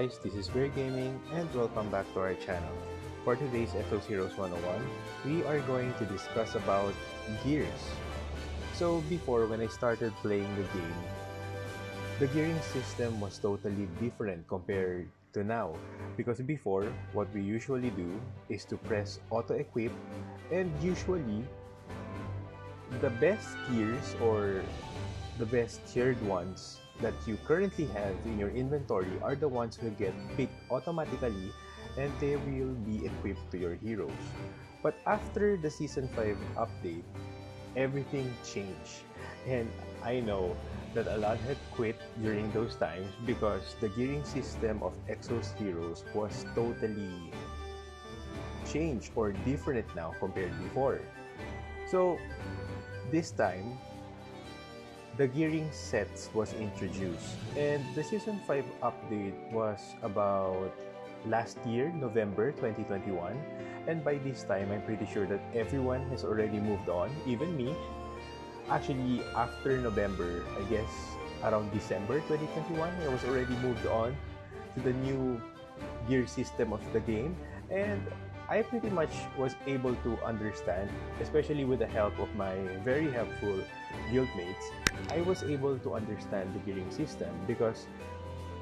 guys, this is Bear Gaming and welcome back to our channel. For today's Exos Heroes 101, we are going to discuss about gears. So before, when I started playing the game, the gearing system was totally different compared to now. Because before, what we usually do is to press auto-equip, and usually the best gears or the best tiered ones that you currently have in your inventory are the ones who get picked automatically and they will be equipped to your heroes. But after the Season 5 update, everything changed. And I know that a lot had quit during those times because the gearing system of Exos Heroes was totally changed or different now compared before. So this time, the gearing sets was introduced, and the Season 5 update was about last year, November 2021, and by this time, I'm pretty sure that everyone has already moved on, even me. Actually, after November, I guess around December 2021, I was already moved on to the new gear system of the game, and I pretty much was able to understand, especially with the help of my very helpful guildmates, I was able to understand the gearing system because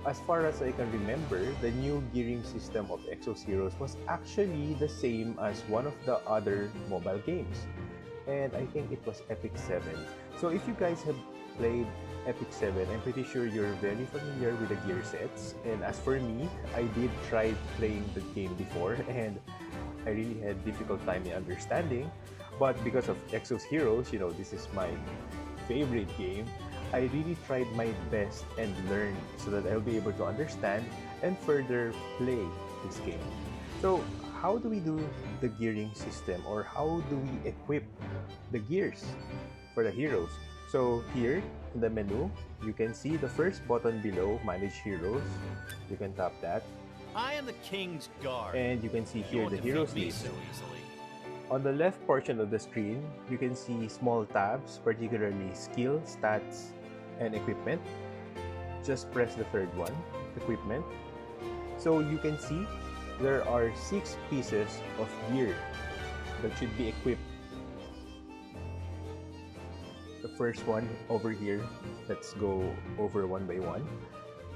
as far as I can remember, the new gearing system of Exos Heroes was actually the same as one of the other mobile games. And I think it was Epic 7. So if you guys have played Epic 7, I'm pretty sure you're very familiar with the gear sets. And as for me, I did try playing the game before and I really had difficult time in understanding. But because of Exos Heroes, you know, this is my favorite game, I really tried my best and learned so that I'll be able to understand and further play this game. So how do we do the gearing system, or how do we equip the gears for the heroes? So here in the menu, you can see the first button below, Manage Heroes. You can tap that. I am the King's Guard. And you can see here the heroes list. So easily. On the left portion of the screen, you can see small tabs, particularly skill, stats, and equipment. Just press the third one, equipment. So you can see there are 6 pieces of gear that should be equipped. The first one over here, let's go over one by one.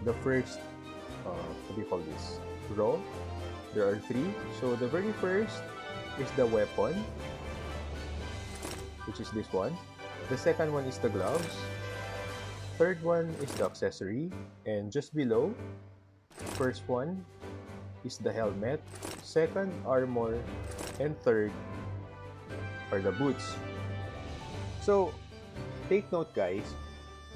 The first, what do you call this? Row. There are 3. So the very first is the weapon, which is this one. The second one is the gloves. Third one is the accessory, and just below, first one is the helmet, second armor, and third are the boots. So take note guys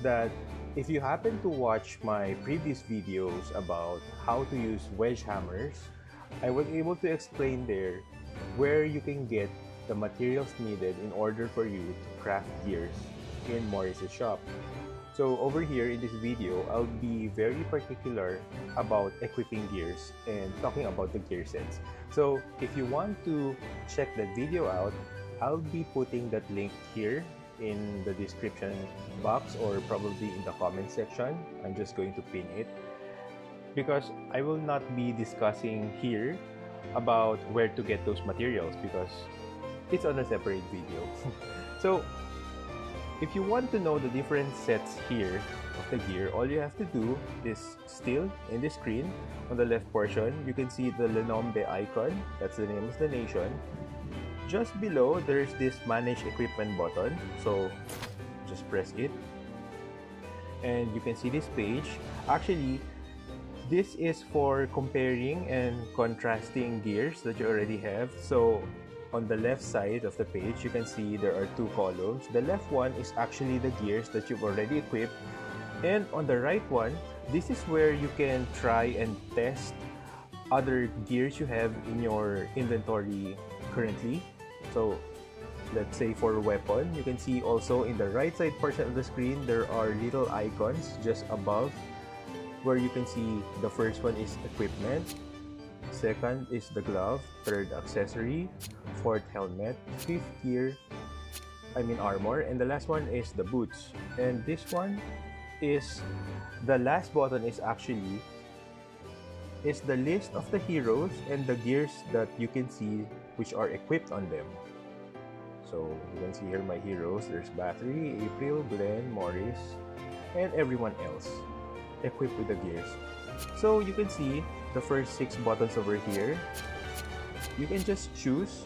that if you happen to watch my previous videos about how to use Wedge Hammers, I was able to explain there where you can get the materials needed in order for you to craft gears in Morris's shop. So over here in this video, I'll be very particular about equipping gears and talking about the gear sets. So if you want to check that video out, I'll be putting that link here in the description box or probably in the comment section. I'm just going to pin it because I will not be discussing here about where to get those materials because it's on a separate video. So if you want to know the different sets here of the gear, all you have to do is still in the screen on the left portion, you can see the Lenombe icon. That's the name of the nation. Just below, there's this Manage Equipment button. So just press it. And you can see this page. Actually, this is for comparing and contrasting gears that you already have. So on the left side of the page, you can see there are 2 columns. The left one is actually the gears that you've already equipped. And on the right one, this is where you can try and test other gears you have in your inventory currently. So let's say for weapon, you can see also in the right side portion of the screen, there are little icons just above where you can see the first one is equipment. Second is the glove, third accessory, fourth helmet, fifth armor, and the last one is the boots. And this one is, the last button is actually is the list of the heroes and the gears that you can see which are equipped on them. So you can see here my heroes. There's Battery, April, Glenn, Morris, and everyone else equipped with the gears. So you can see the first 6 buttons over here. You can just choose,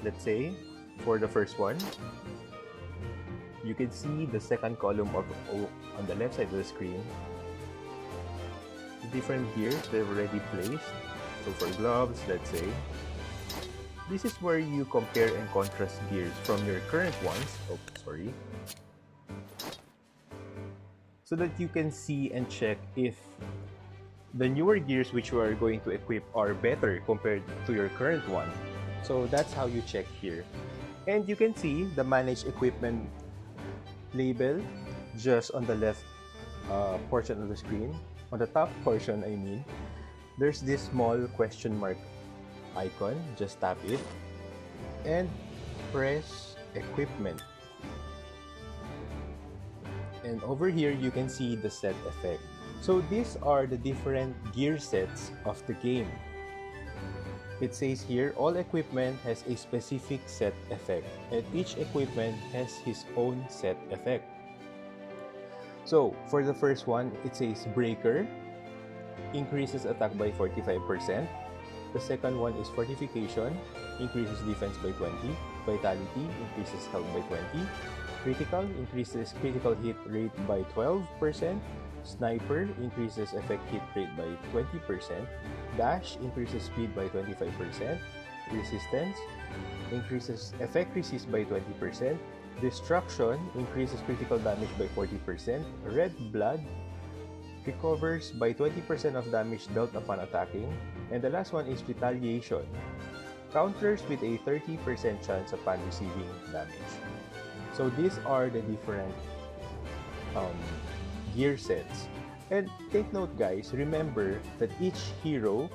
let's say, for the first one, you can see the second column on the left side of the screen, the different gears they've already placed. So for gloves, let's say, this is where you compare and contrast gears from your current ones, so that you can see and check if the newer gears which you are going to equip are better compared to your current one. So that's how you check here. And you can see the manage equipment label just on the left portion of the screen. On the top portion, I mean, there's this small question mark icon. Just tap it and press equipment. And over here, you can see the set effect. So these are the different gear sets of the game. It says here, all equipment has a specific set effect, and each equipment has his own set effect. So for the first one, it says Breaker, increases attack by 45%. The second one is Fortification, increases defense by 20. Vitality, increases health by 20. Critical, increases critical hit rate by 12%. Sniper, increases effect hit rate by 20%. Dash, increases speed by 25%. Resistance, increases effect resist by 20%. Destruction, increases critical damage by 40%. Red Blood, recovers by 20% of damage dealt upon attacking. And the last one is Retaliation, counters with a 30% chance upon receiving damage. So these are the different gear sets. And take note, guys, remember that each hero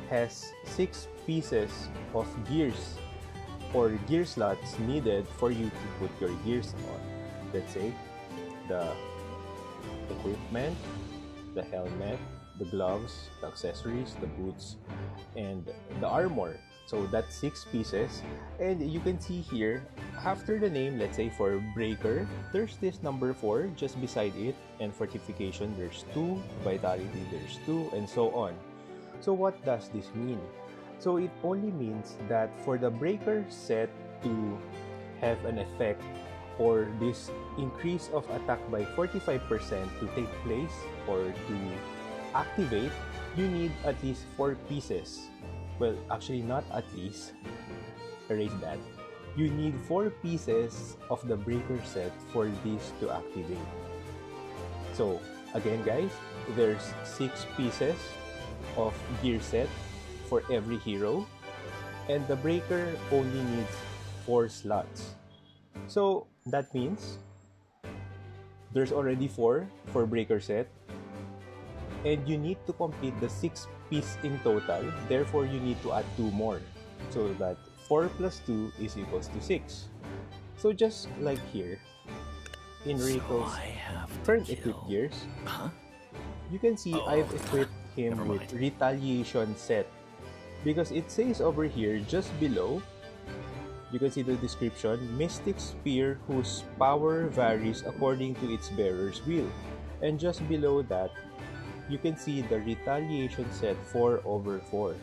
has 6 pieces of gears or gear slots needed for you to put your gears on. Let's say the equipment, the helmet, the gloves, the accessories, the boots, and the armor. So that's 6 pieces. And you can see here, after the name, let's say for Breaker, there's this number 4 just beside it, and Fortification, there's 2, Vitality, there's 2, and so on. So what does this mean? So it only means that for the Breaker set to have an effect, or this increase of attack by 45% to take place or to activate, you need at least 4 pieces. Well, actually not at least, erase that. You need 4 pieces of the Breaker set for this to activate. So again, guys, there's 6 pieces of gear set for every hero, and the Breaker only needs 4 slots. So that means there's already 4 for Breaker set, and you need to complete the 6 piece in total. Therefore, you need to add 2 more, so that 4 plus 2 is equals to 6. So just like here in Rico's current equipped gears, you can see I've equipped him with Retaliation set, because it says over here just below, you can see the description, Mystic Spear whose power varies according to its bearer's will. And just below that, you can see the Retaliation set 4/4.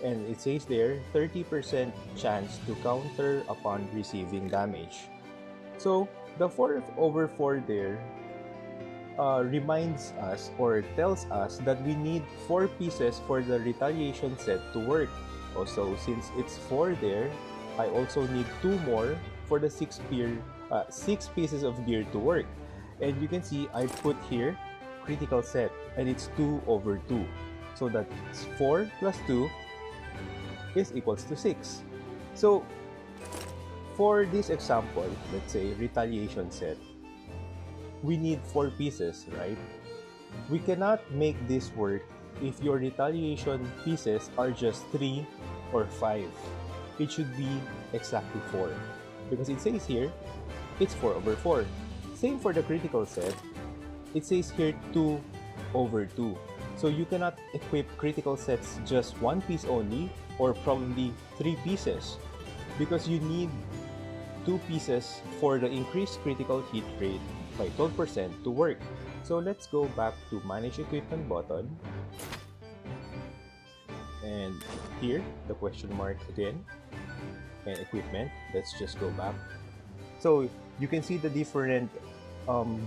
And it says there, 30% chance to counter upon receiving damage. So, the 4/4 there reminds us or tells us that we need 4 pieces for the Retaliation set to work. Also, since it's 4 there, I also need 2 more for the 6 pieces of gear to work. And you can see I put here critical set, and it's 2/2. So that's 4 plus 2 is equals to 6. So for this example, let's say Retaliation set, we need 4 pieces, right? We cannot make this work if your Retaliation pieces are just 3 or 5. It should be exactly 4, because it says here it's 4/4. Same for the critical set, it says here 2/2. So you cannot equip critical sets just one piece only, or probably 3 pieces, because you need 2 pieces for the increased critical hit rate by 12% to work. So let's go back to manage equipment button, and here the question mark again, and equipment. Let's just go back. So you can see the different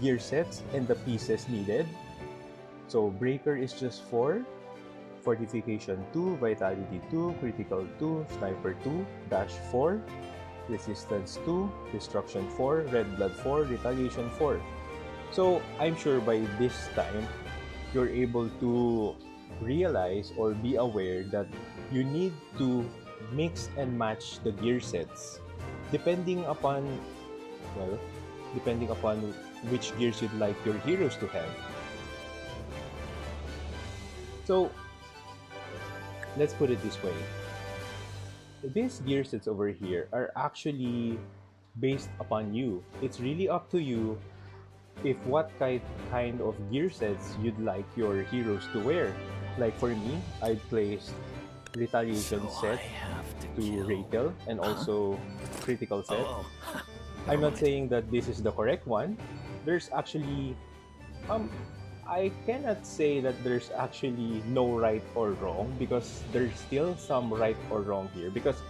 gear sets and the pieces needed. So breaker is just 4, fortification 2, vitality 2, critical 2, sniper 2, dash 4, resistance 2, destruction 4, red blood 4, retaliation 4. So I'm sure by this time you're able to realize or be aware that you need to mix and match the gear sets depending upon which gears you'd like your heroes to have. So let's put it this way. These gear sets over here are actually based upon you. It's really up to you if what kind of gear sets you'd like your heroes to wear. Like for me, I placed retaliation set to Rakel and also critical set. I'm not saying that this is the correct one. There's actually I cannot say that there's actually no right or wrong, because there's still some right or wrong here, because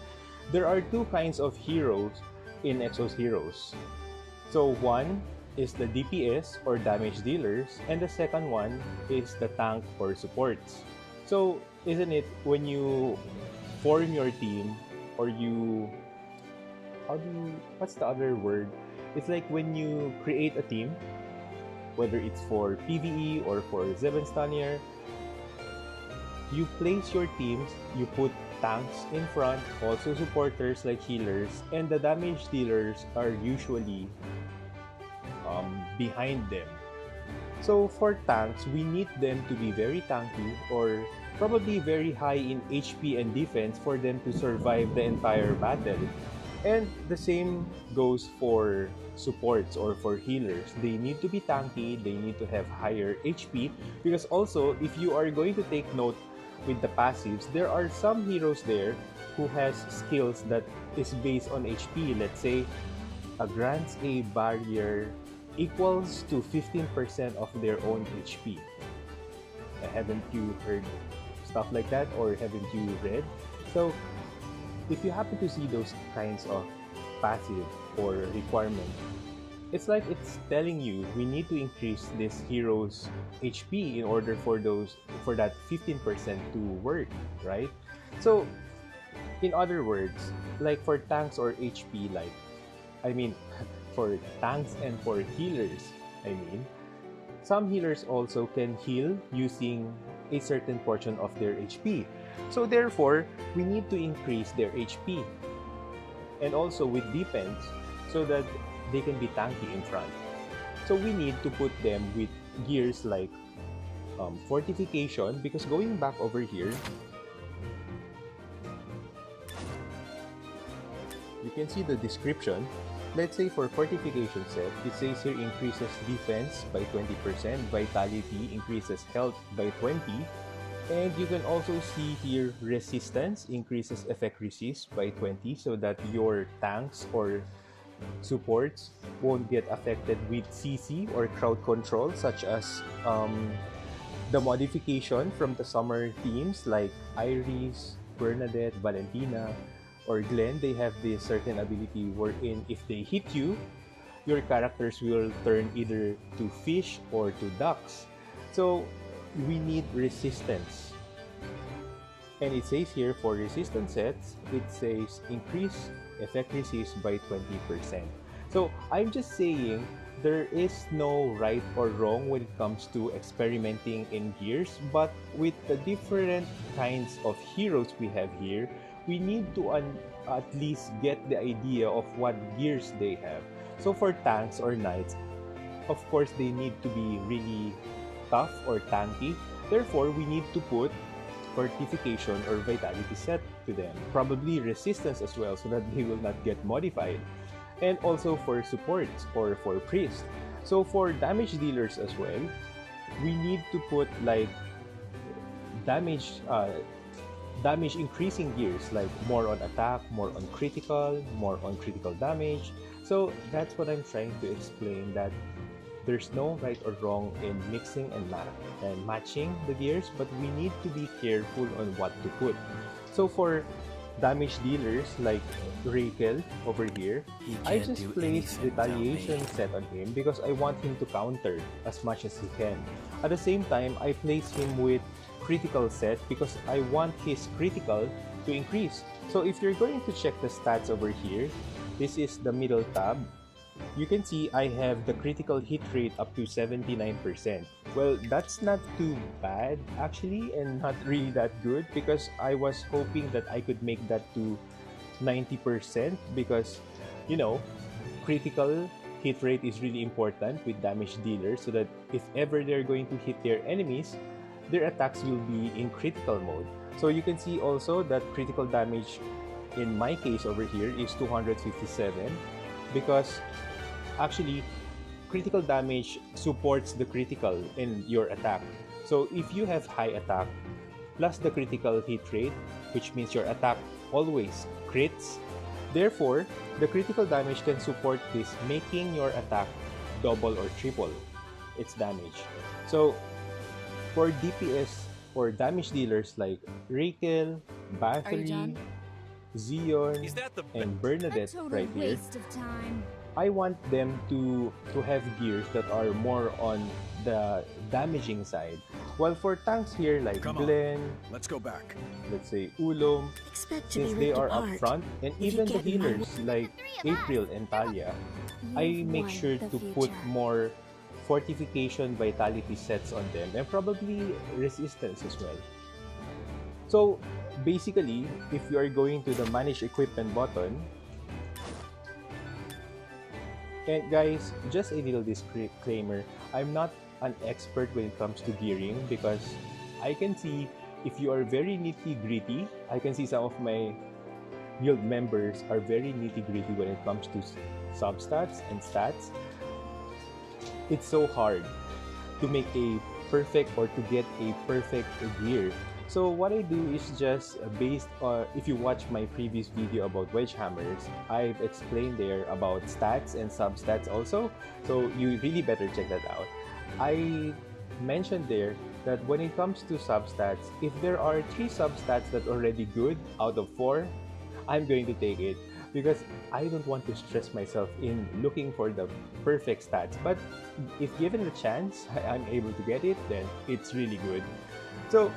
there are 2 kinds of heroes in Exos Heroes. So one is the DPS or damage dealers, and the second one is the tank or supports. So isn't it, when you form your team, or you what's the other word? It's like when you create a team, whether it's for PvE or for Zebenstanier, you place your teams, you put tanks in front, also supporters like healers, and the damage dealers are usually behind them. So for tanks, we need them to be very tanky or probably very high in HP and defense for them to survive the entire battle. And the same goes for supports or for healers. They need to be tanky, they need to have higher HP, because also if you are going to take note with the passives, there are some heroes there who has skills that is based on HP. Let's say a grants a barrier equals to 15% of their own HP. Haven't you heard stuff like that, or haven't you read? So if you happen to see those kinds of passive or requirement, it's like it's telling you we need to increase this hero's HP in order for that 15% to work, right? So in other words, like for tanks or HP, for tanks and for healers, some healers also can heal using a certain portion of their HP. So therefore, we need to increase their HP. And also with defense, so that they can be tanky in front. So we need to put them with gears like fortification, because going back over here, you can see the description. Let's say for fortification set, it says here increases defense by 20%, vitality increases health by 20%, and you can also see here resistance increases effect resist by 20%, so that your tanks or supports won't get affected with CC or crowd control, such as the modification from the summer teams like Iris, Bernadette, Valentina, or Glenn. They have this certain ability wherein if they hit you, your characters will turn either to fish or to ducks. So we need resistance. And it says here for resistance sets, it says increase effect resist by 20%. So I'm just saying there is no right or wrong when it comes to experimenting in gears, but with the different kinds of heroes we have here, we need to at least get the idea of what gears they have. So for tanks or knights, of course they need to be really tough or tanky. Therefore, we need to put fortification or vitality set to them. Probably resistance as well, so that they will not get modified. And also for supports or for priests. So for damage dealers as well, we need to put like damage damage increasing gears, like more on attack, more on critical, more on critical damage. So that's what I'm trying to explain, that there's no right or wrong in mixing and matching the gears, but we need to be careful on what to put. So for damage dealers like Rakel over here, He I can't just do placed anything without me. retaliation set on him because I want him to counter as much as he can. At the same time, I place him with critical set because I want his critical to increase. So if you're going to check the stats over here, this is the middle tab. You can see I have the critical hit rate up to 79%. Well, that's not too bad actually, and not really that good, because I was hoping that I could make that to 90% because, you know, critical hit rate is really important with damage dealers, so that if ever they're going to hit their enemies, their attacks will be in critical mode. So you can see also that critical damage in my case over here is 257, because actually critical damage supports the critical in your attack. So if you have high attack plus the critical hit rate, which means your attack always crits, therefore the critical damage can support this, making your attack double or triple its damage. So for DPS or damage dealers like Rakel, Bathory, Zion, Is that the and Bernadette right here, waste of time. I want them to have gears that are more on the damaging side. While for tanks here like Come on. Glenn, Let's go back. let's say Ulom, Expect to since be they ripped are up apart. front, and If you even the get in my healers like April and Talia, I You've make won sure the to put future. more fortification vitality sets on them, and probably resistance as well. So basically, if you are going to the manage equipment button, and guys, just a little disclaimer, I'm not an expert when it comes to gearing, because I can see if you are very nitty gritty, I can see some of my guild members are very nitty gritty when it comes to substats and stats. It's so hard to make a perfect or to get a perfect gear. So what I do is just based on, if you watch my previous video about Wedge Hammers, I've explained there about stats and substats also. So you really better check that out. I mentioned there that when it comes to substats, if there are 3 substats that are already good out of 4, I'm going to take it, because I don't want to stress myself in looking for the perfect stats. But if given the chance, I'm able to get it, then it's really good. So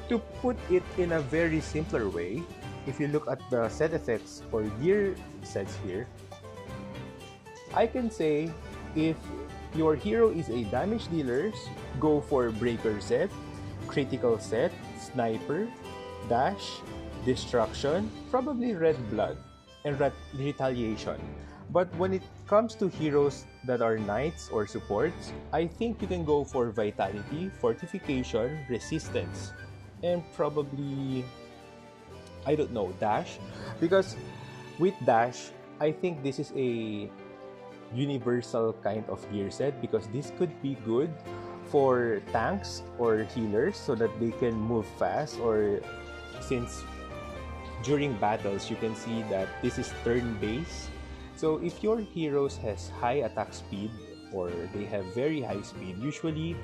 to put it in a very simpler way, if you look at the set effects or gear sets here, I can say if your hero is a damage dealer, go for breaker set, critical set, sniper, dash, destruction, probably red blood, and retaliation. But when it comes to heroes that are knights or supports, I think you can go for vitality, fortification, resistance, and probably, I don't know, dash. Because with dash, I think this is a universal kind of gear set, because this could be good for tanks or healers so that they can move fast, or since during battles you can see that this is turn-based. So if your heroes has high attack speed or they have very high speed, usually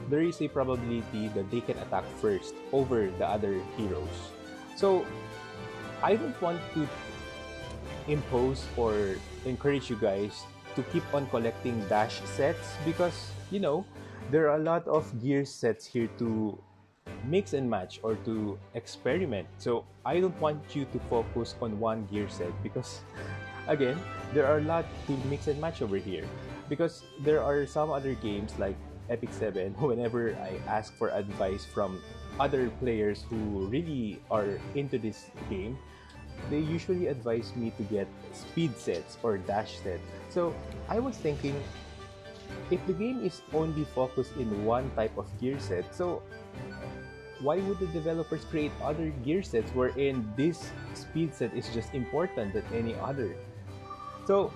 there is a probability that they can attack first over the other heroes. So I don't want to impose or encourage you guys to keep on collecting dash sets, because you know there are a lot of gear sets here to mix and match or to experiment. So I don't want you to focus on one gear set, because again, there are a lot to mix and match over here, because there are some other games like Epic 7, whenever I ask for advice from other players who really are into this game, they usually advise me to get speed sets or dash sets. So I was thinking, if the game is only focused in one type of gear set, so why would the developers create other gear sets wherein this speed set is just important than any other? So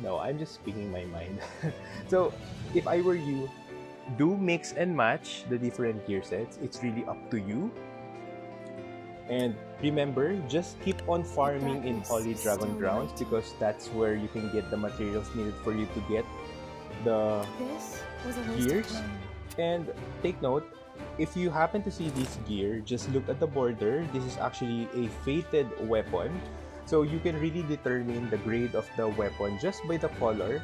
no, I'm just speaking my mind. So if I were you, do mix and match the different gear sets. It's really up to you. And remember, just keep on farming in Holy Dragon Grounds because that's where you can get the materials needed for you to get the gears. And take note, if you happen to see this gear, just look at the border. This is actually a fated weapon. So you can really determine the grade of the weapon just by the color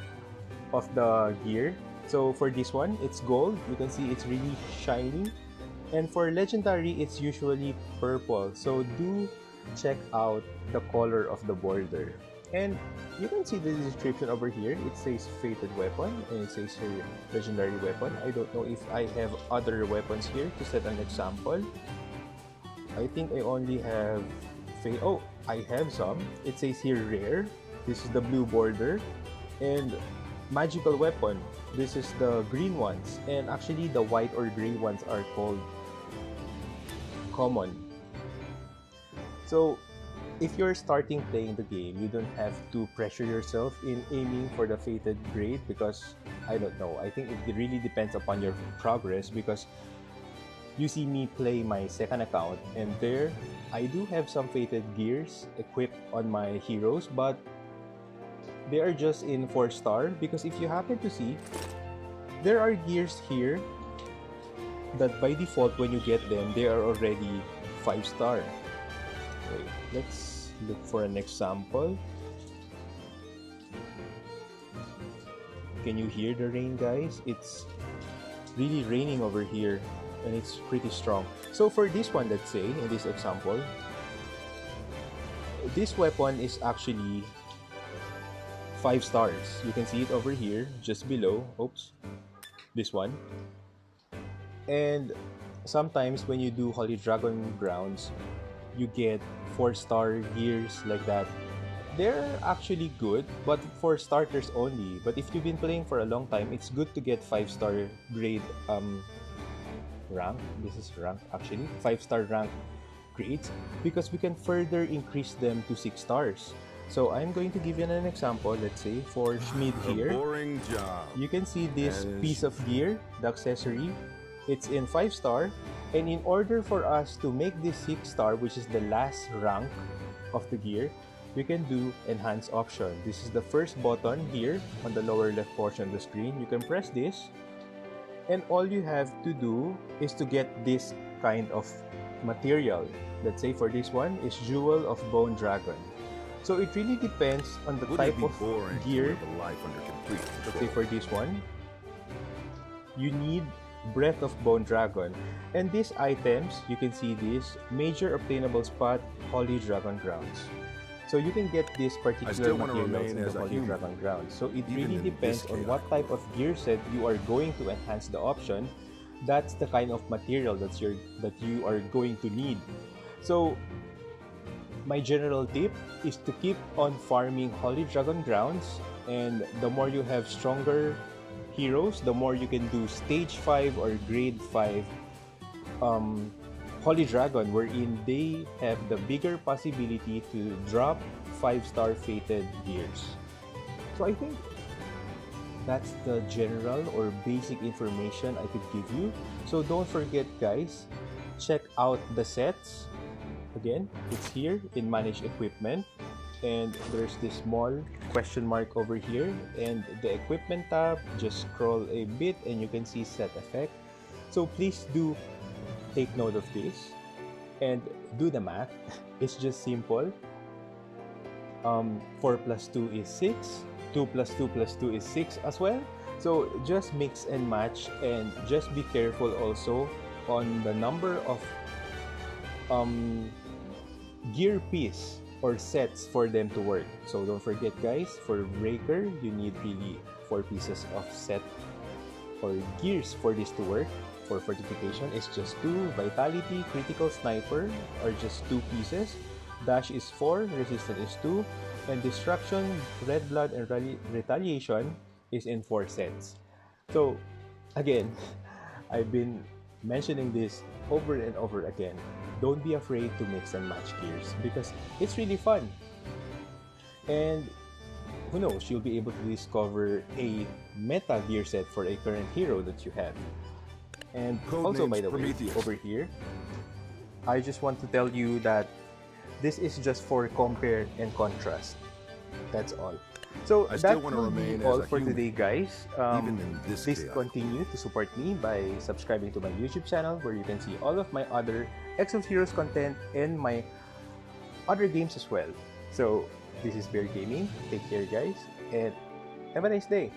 of the gear. So for this one, it's gold. You can see it's really shiny. And for legendary, it's usually purple. So do check out the color of the border. And you can see the description over here. It says fated weapon and it says here legendary weapon. I don't know if I have other weapons here to set an example. I think I only have oh, I have some. It says here rare. This is the blue border. And magical weapon. This is the green ones. And actually the white or gray ones are called common. So if you're starting playing the game, you don't have to pressure yourself in aiming for the fated grade because I don't know. I think it really depends upon your progress because you see me play my second account and there I do have some fated gears equipped on my heroes, but they are just in 4-star because if you happen to see, there are gears here that by default when you get them, they are already 5-star. Okay, let's look for an example. Can you hear the rain, guys? It's really raining over here and it's pretty strong. So for this one, let's say, in this example, this weapon is actually 5 stars. You can see it over here, just below. Oops. This one. And sometimes when you do Holy Dragon Grounds, you get 4-star gears like that. They're actually good, but for starters only. But if you've been playing for a long time, it's good to get 5-star grade rank. This is rank actually. 5-star rank grades because we can further increase them to 6 stars. So I'm going to give you an example. Let's say for Schmid here, boring job. You can see this piece of gear, the accessory. It's in 5-star, and in order for us to make this 6-star, which is the last rank of the gear, we can do enhance option. This is the first button here on the lower left portion of the screen. You can press this, and all you have to do is to get this kind of material. Let's say for this one is Jewel of Bone Dragon. So it really depends on the type of gear. Let's say for this one, you need Breath of Bone Dragon. And these items, you can see this, major obtainable spot, Holy Dragon Grounds. So you can get this particular materials in the Holy Dragon Grounds. So it really depends on what type of gear set you are going to enhance the option. That's the kind of material that you are going to need. So my general tip is to keep on farming Holy Dragon Grounds, and the more you have stronger heroes, the more you can do stage 5 or grade 5 Holy Dragon, wherein they have the bigger possibility to drop 5-star fated gears. So I think that's the general or basic information I could give you. So don't forget, guys, check out the sets. Again, it's here in Manage Equipment, and there's this small question mark over here, and the equipment tab, just scroll a bit and you can see set effect. So please do take note of this and do the math. It's just simple. 4 plus 2 is 6, 2 plus 2 plus 2 is 6 as well. So just mix and match, and just be careful also on the number of gear piece or sets for them to work. So don't forget, guys, for breaker you need really 4 pieces of set or gears for this to work. For fortification it's just 2, vitality, critical sniper are just 2 pieces, dash is 4, resistance is 2, and destruction, red blood, and retaliation is in 4 sets. So again, I've been mentioning this over and over again. Don't be afraid to mix and match gears because it's really fun. And who knows, you'll be able to discover a meta gear set for a current hero that you have. And also, by the way, over here, I just want to tell you that this is just for compare and contrast. That's all. So that will be all for today, guys. Please continue to support me by subscribing to my YouTube channel, where you can see all of my other Exos Heroes content and my other games as well. So this is Bear Gaming. Take care, guys, and have a nice day.